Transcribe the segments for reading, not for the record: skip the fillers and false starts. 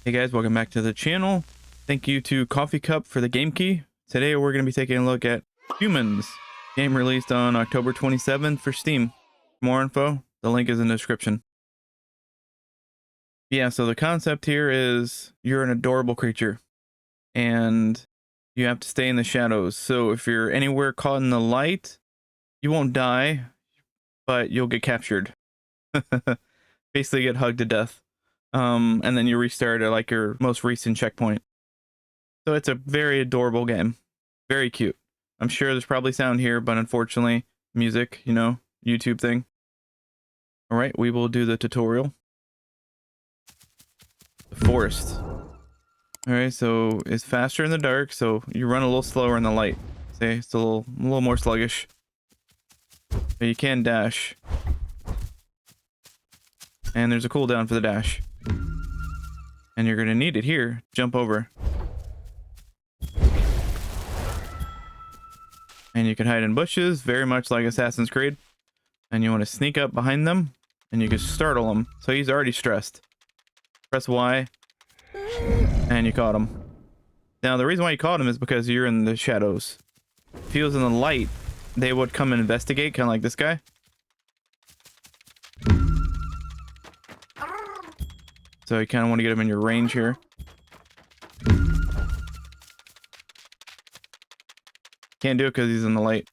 Hey guys, welcome back to the channel. Thank you to Koffeecup for the game key. Today we're going to be taking a look at Hoomanz, game released on October 27th for Steam. For more info, the link is in the description. Yeah, so the concept here is you're an adorable creature and you have to stay in the shadows. So if you're anywhere caught in the light, you won't die, but you'll get captured. Basically get hugged to death. And then you restart at like your most recent checkpoint. So it's a very adorable game. Very cute. I'm sure there's probably sound here, but unfortunately, music, you know, YouTube thing. All right, we will do the tutorial. The forest. All right, so it's faster in the dark, so you run a little slower in the light. See, it's a little more sluggish. But you can dash. And there's a cooldown for the dash. And you're going to need it here. Jump over. And you can hide in bushes, very much like Assassin's Creed. And you want to sneak up behind them, and you can startle him. So he's already stressed. Press Y, and you caught him. Now, the reason why you caught him is because you're in the shadows. If he was in the light, they would come and investigate, kind of like this guy. So you kind of want to get him in your range here. Can't do it because he's in the light.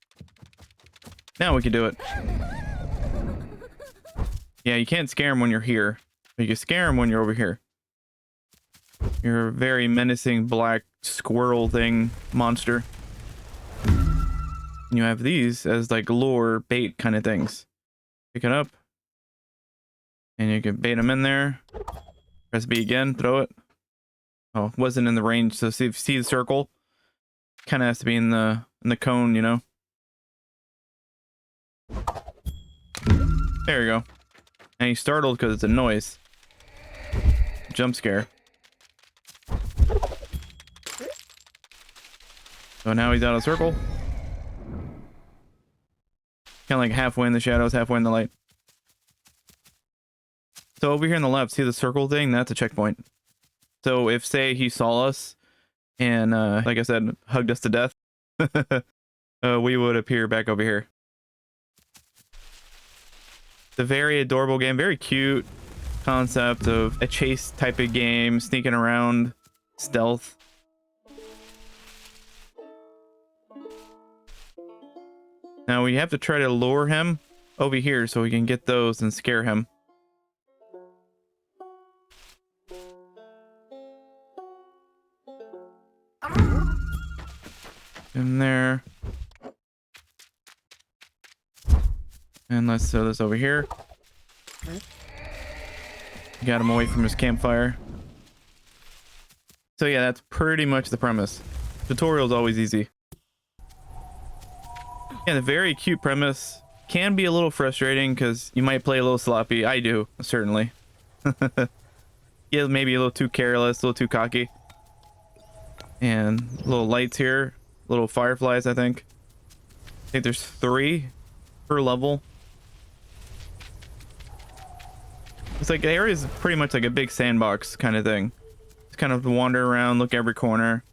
Now we can do it. Yeah, you can't scare him when you're here. But you can scare him when you're over here. You're a very menacing black squirrel thing monster. And you have these as like lure bait kind of things. Pick it up. And you can bait him in there. Press B again, throw it. Oh, it wasn't in the range, so see the circle? Kind of has to be in the cone, you know. There you go. And he's startled because it's a noise. Jump scare. So now he's out of circle. Kind of like halfway in the shadows, halfway in the light. So over here on the left, see the circle thing? That's a checkpoint. So if, say, he saw us and, like I said, hugged us to death, we would appear back over here. It's a very adorable game, very cute concept of a chase type of game, sneaking around, stealth. Now we have to try to lure him over here so we can get those and scare him. In there. And let's throw this over here. Got him away from his campfire. So yeah, that's pretty much the premise. Tutorial's always easy. And a very cute premise. Can be a little frustrating because you might play a little sloppy. I do, certainly. Yeah, maybe a little too careless, a little too cocky. And little lights here. Little fireflies, I think. I think there's 3 per level. It's like the area is pretty much like a big sandbox kind of thing. Just kind of wander around, look every corner,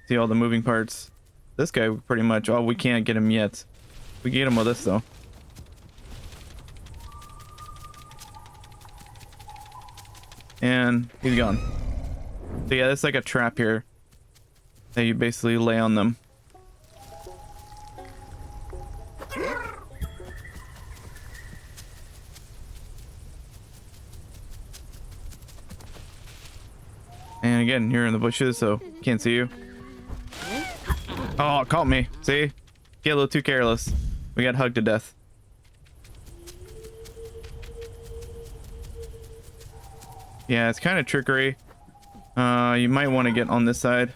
see all the moving parts. This guy pretty much, oh, we can't get him yet. We can get him with this though. And he's gone. So yeah, that's like a trap here that you basically lay on them. And again, you're in the bushes, so can't see you. Oh, it caught me. See? Get a little too careless. We got hugged to death. Yeah, it's kind of trickery. You might want to get on this side.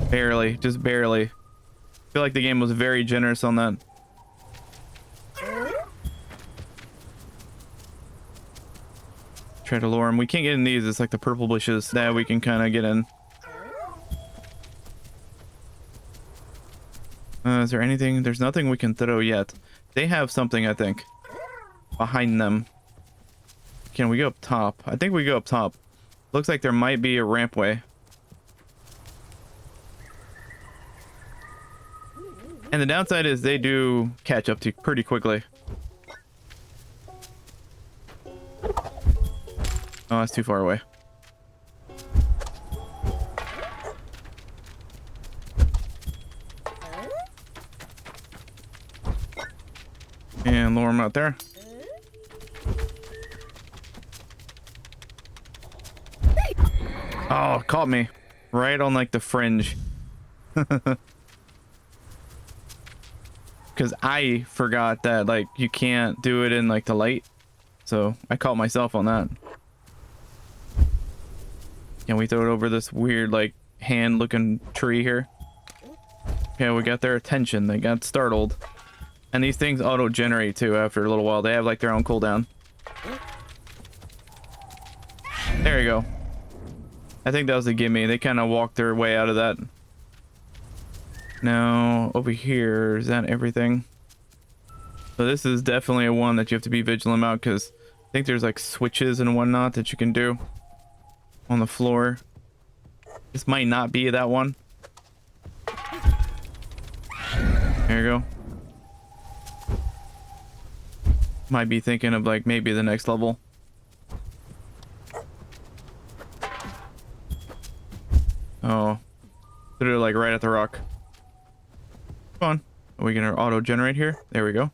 Barely, just barely. I feel like the game was very generous on that. Try to lure him. We can't get in these. It's like the purple bushes that we can kind of get in. Is there anything? There's nothing we can throw yet. They have something, I think. behind them. Can we go up top? I think we go up top. Looks like there might be a rampway. And the downside is they do catch up to you pretty quickly. Oh, that's too far away. And lure him out there. Oh, caught me. Right on like the fringe. Because I forgot that like you can't do it in like the light. So I caught myself on that. Can we throw it over this weird like hand looking tree here? Okay, we got their attention. They got startled. And these things auto-generate too after a little while. They have like their own cooldown. There you go. I think that was a gimme. They kind of walked their way out of that. Now, over here, is that everything? So this is definitely a one that you have to be vigilant about because I think there's like switches and whatnot that you can do on the floor. This might not be that one. There you go. Might be thinking of like maybe the next level. Oh, threw it like right at the rock. Come on. Are we gonna auto generate here? There we go.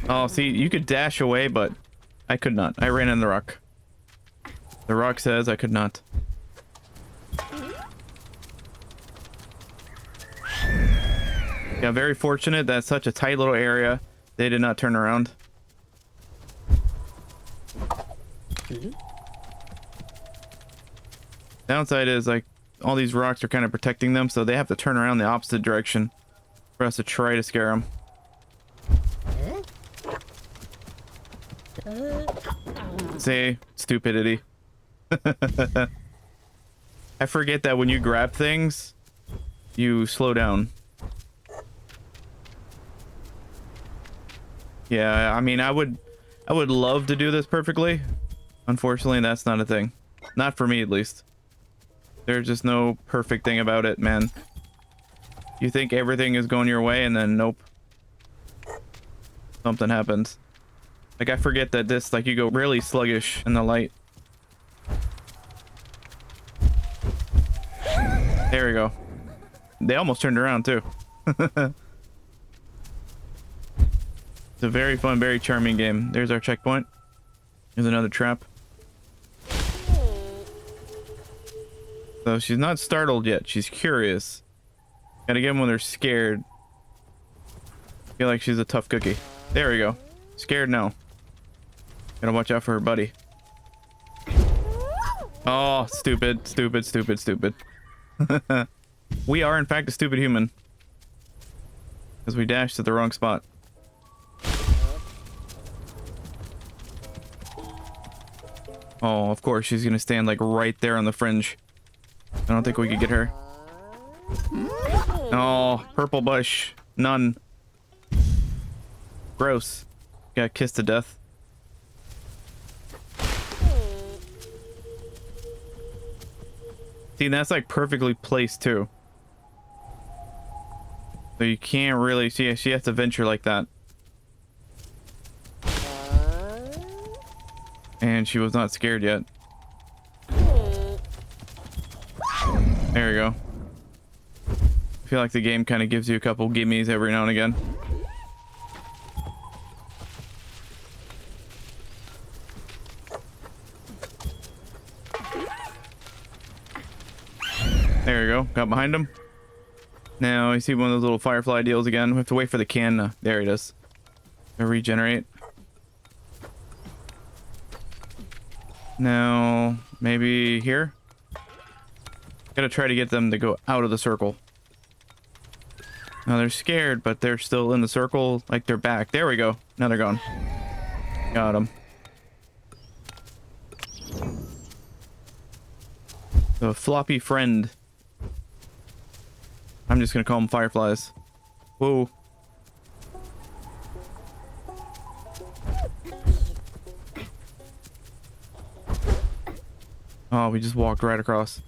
Oh, see, you could dash away, but I could not. I ran in the rock. The rock says I could not. Yeah, very fortunate that such a tight little area, they did not turn around. Downside is like all these rocks are kind of protecting them, so they have to turn around the opposite direction for us to try to scare them. Say stupidity. I forget that when you grab things, you slow down. Yeah, I mean, I would love to do this perfectly. Unfortunately, that's not a thing. Not for me, at least. There's just no perfect thing about it, man. You think everything is going your way, and then nope. Something happens. Like, I forget that this, like, you go really sluggish in the light. There we go. They almost turned around, too. It's a very fun, very charming game. There's our checkpoint. There's another trap. So she's not startled yet. She's curious. Gotta get them when they're scared. Feel like she's a tough cookie. There we go. Scared now. Gotta watch out for her buddy. Oh, stupid, stupid, stupid, stupid. We are, in fact, a stupid human. Because we dashed at the wrong spot. Oh, of course, she's gonna stand like right there on the fringe. I don't think we could get her. Oh, purple bush. None. Gross. Got kissed to death. See, that's like perfectly placed too. So you can't really see. She has to venture like that. And she was not scared yet. There we go. I feel like the game kind of gives you a couple gimmies every now and again. There we go. Got behind him. Now you see one of those little firefly deals again. We have to wait for the can. There it is. To regenerate. Now, maybe here? Gotta try to get them to go out of the circle. Now they're scared, but they're still in the circle, like they're back. There we go. Now they're gone. Got them. The floppy friend. I'm just gonna call them fireflies. Whoa. Oh, we just walked right across.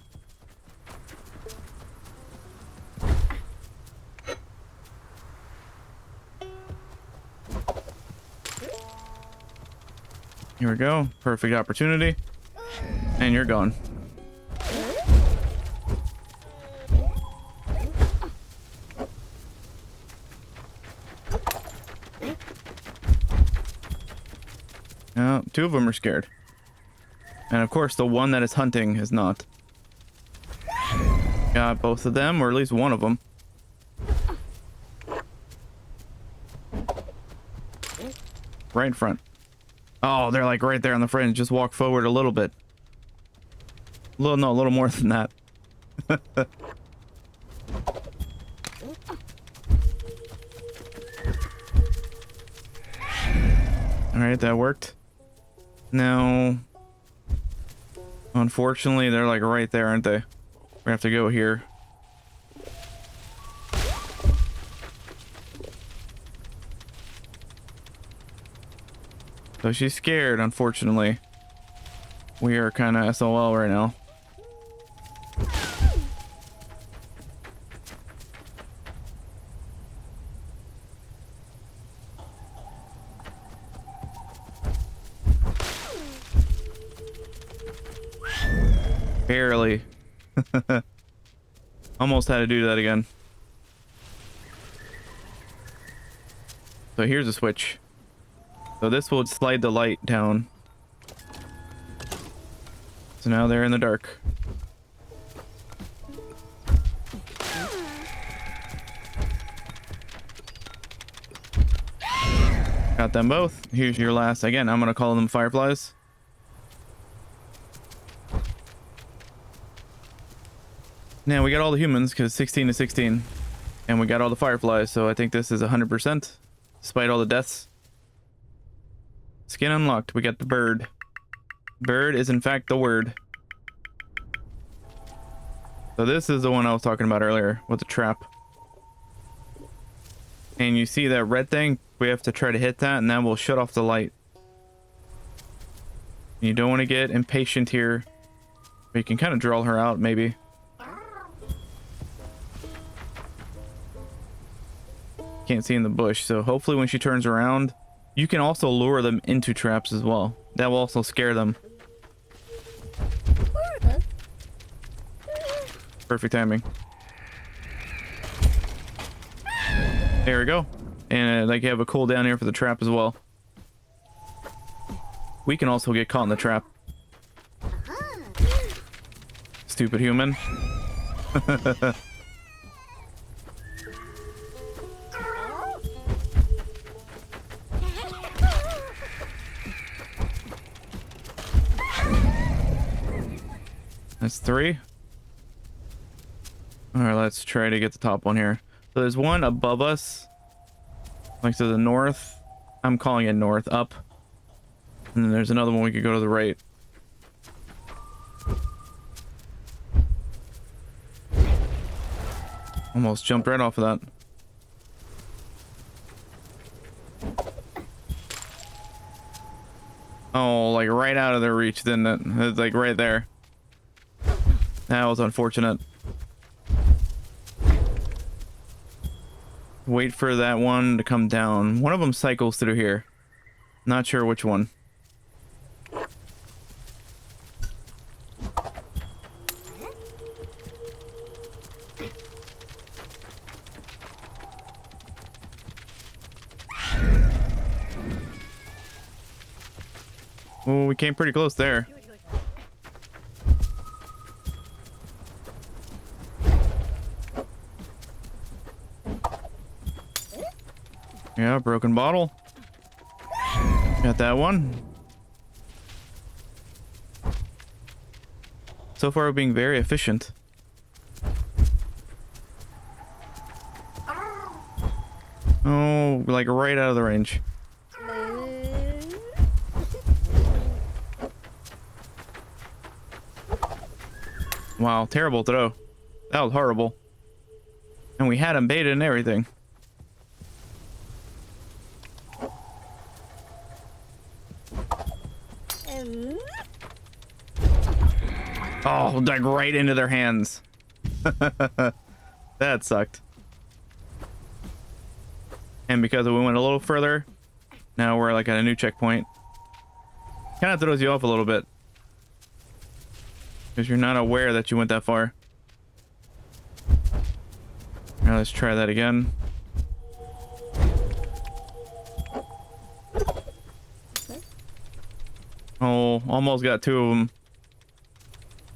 Here we go. Perfect opportunity. And you're gone. Two of them are scared. And of course, the one that is hunting is not. Got both of them, or at least one of them. Right in front. Oh, they're like right there on the fringe. Just walk forward a little bit. A little more than that. Alright, that worked. Now, unfortunately, they're like right there, aren't they? We're gonna have to go here. So she's scared, unfortunately. We are kind of SOL right now. Barely. Almost had to do that again. So here's a switch. So this will slide the light down. So now they're in the dark. Got them both. Here's your last. Again, I'm gonna call them fireflies. Now we got all the humans because 16 to 16, and we got all the fireflies. So I think this is 100%, despite all the deaths. Skin unlocked. We got the bird. Bird is in fact the word. So this is the one I was talking about earlier with the trap. And you see that red thing? We have to try to hit that, and that will shut off the light. You don't want to get impatient here. But you can kind of draw her out, maybe. Can't see in the bush, so hopefully when she turns around, you can also lure them into traps as well. That will also scare them. Perfect timing. There we go. And like you have a cooldown here for the trap as well. We can also get caught in the trap. Stupid human. That's 3. All right, let's try to get the top one here. So there's one above us, like to the north. I'm calling it north, up. And then there's another one we could go to the right. Almost jumped right off of that. Oh, like right out of their reach, didn't it? It's like right there. That was unfortunate. Wait for that one to come down. One of them cycles through here. Not sure which one. Oh, we came pretty close there. Yeah, broken bottle. Got that one. So far, we're being very efficient. Oh, like right out of the range. Wow, terrible throw. That was horrible. And we had him baited and everything. Oh, like right into their hands. That sucked. And because we went a little further, now we're like at a new checkpoint. Kind of throws you off a little bit. Because you're not aware that you went that far. Now let's try that again. Oh, almost got two of them.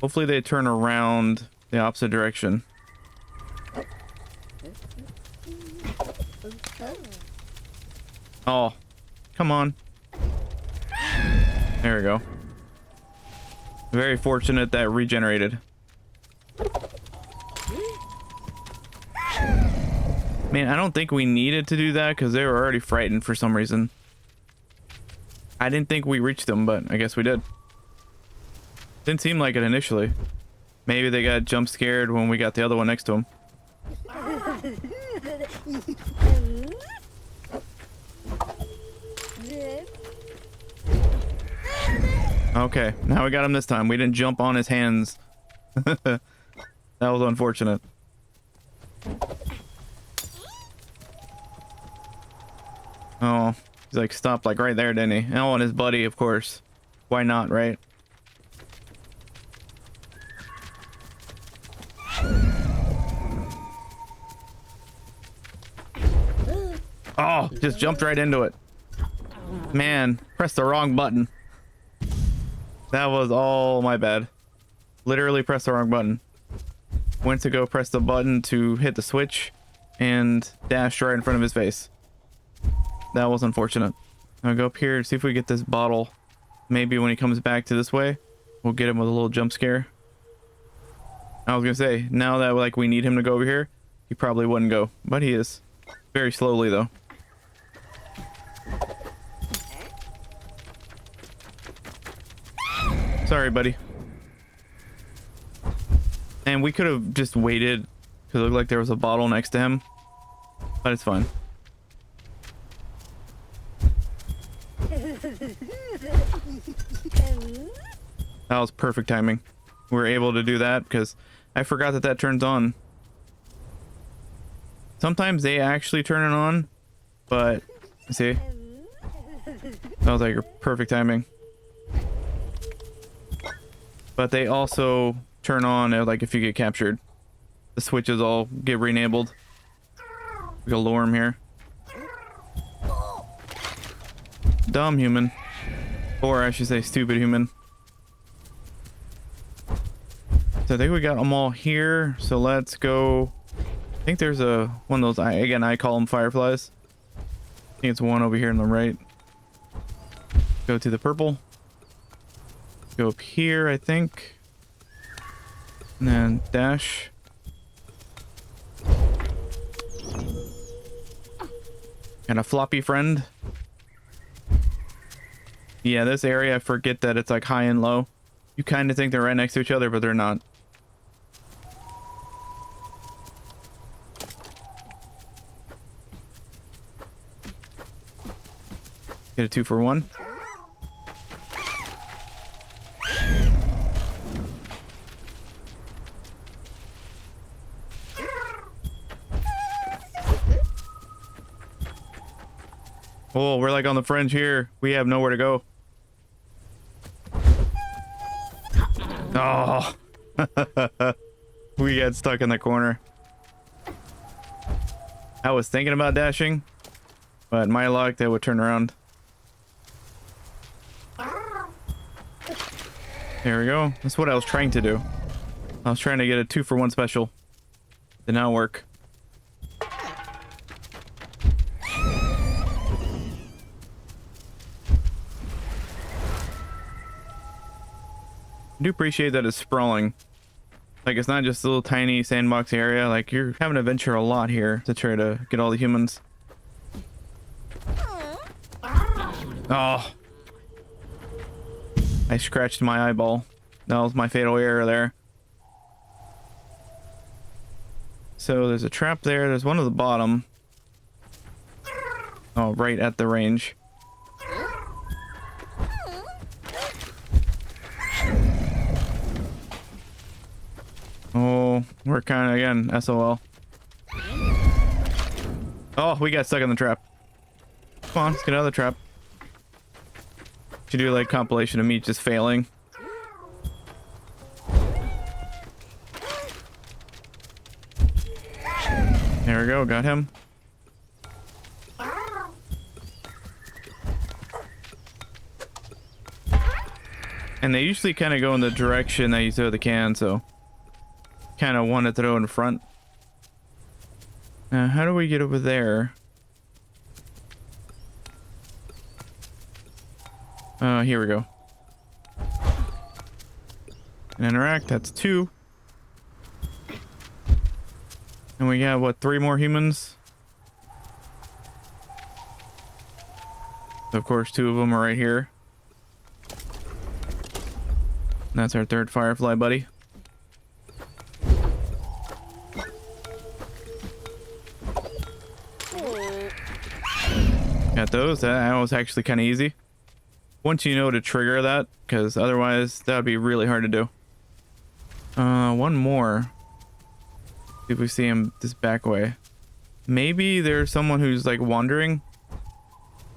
Hopefully they turn around the opposite direction. Oh, come on. There we go. Very fortunate that regenerated. Man, I don't think we needed to do that because they were already frightened for some reason. I didn't think we reached them, but I guess we did. Didn't seem like it initially. Maybe they got jump scared when we got the other one next to them. Okay, now we got him this time. We didn't jump on his hands. That was unfortunate. Oh, he's like stopped like right there, didn't he? Oh, and his buddy, of course. Why not, right? Oh, just jumped right into it. Man, pressed the wrong button. That was all my bad. Literally pressed the wrong button. Went to go press the button to hit the switch and dashed right in front of his face. That was unfortunate. I'll go up here and see if we get this bottle. Maybe when he comes back to this way, we'll get him with a little jump scare. I was gonna say, now that like we need him to go over here, he probably wouldn't go, but he is. Very slowly though. Sorry, buddy. And we could have just waited because it looked like there was a bottle next to him, but it's fine. That was perfect timing. We were able to do that because I forgot that that turns on. Sometimes they actually turn it on, but see, that was like perfect timing. But they also turn on like if you get captured. The switches all get re-enabled. We can lure him here. Dumb human. Or I should say stupid human. So I think we got them all here. So let's go. I think there's a one of those, again, I call them fireflies. I think it's one over here on the right. Go to the purple. Go up here, I think. And then dash. And a floppy friend. Yeah, this area, I forget that it's like high and low. You kind of think they're right next to each other, but they're not. Get a 2-for-1. Oh, we're like on the fringe here. We have nowhere to go. Oh, we got stuck in the corner. I was thinking about dashing, but my luck, they would turn around. There we go. That's what I was trying to do. I was trying to get a 2-for-1 special. Did not work. I do appreciate that it's sprawling. Like, it's not just a little tiny sandbox area. Like, you're having to venture a lot here to try to get all the humans. Oh. I scratched my eyeball. That was my fatal error there. So there's a trap there. There's one at the bottom. Oh, right at the range. Oh, we're kind of, again, SOL. Oh, we got stuck in the trap. Come on, let's get out of the trap. Should do like compilation of me just failing. There we go, got him. And they usually kind of go in the direction that you throw the can, so kind of want to throw in front. Now, how do we get over there? Here we go. And interact, that's 2. And we got, what, 3 more humans? Of course, 2 of them are right here. And that's our 3rd firefly buddy. Got those. That was actually kind of easy. Once you know to trigger that, because otherwise that would be really hard to do. One more. See if we see him this back way. Maybe there's someone who's like wandering.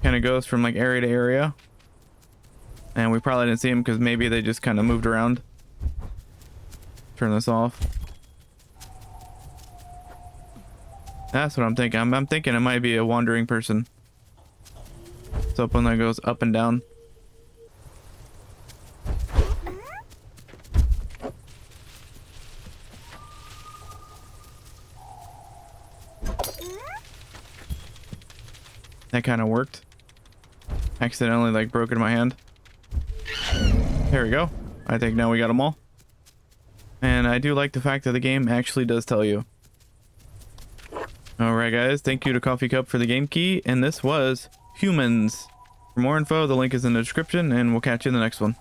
Kind of goes from like area to area. And we probably didn't see him because maybe they just kind of moved around. Turn this off. That's what I'm thinking. I'm thinking it might be a wandering person. It's up when that goes up and down. That kind of worked. Accidentally like broke in my hand. There we go. I think now we got them all. And I do like the fact that the game actually does tell you. Alright guys, thank you to Koffeecup for the game key, and this was Hoomanz. For more info, the link is in the description, and we'll catch you in the next one.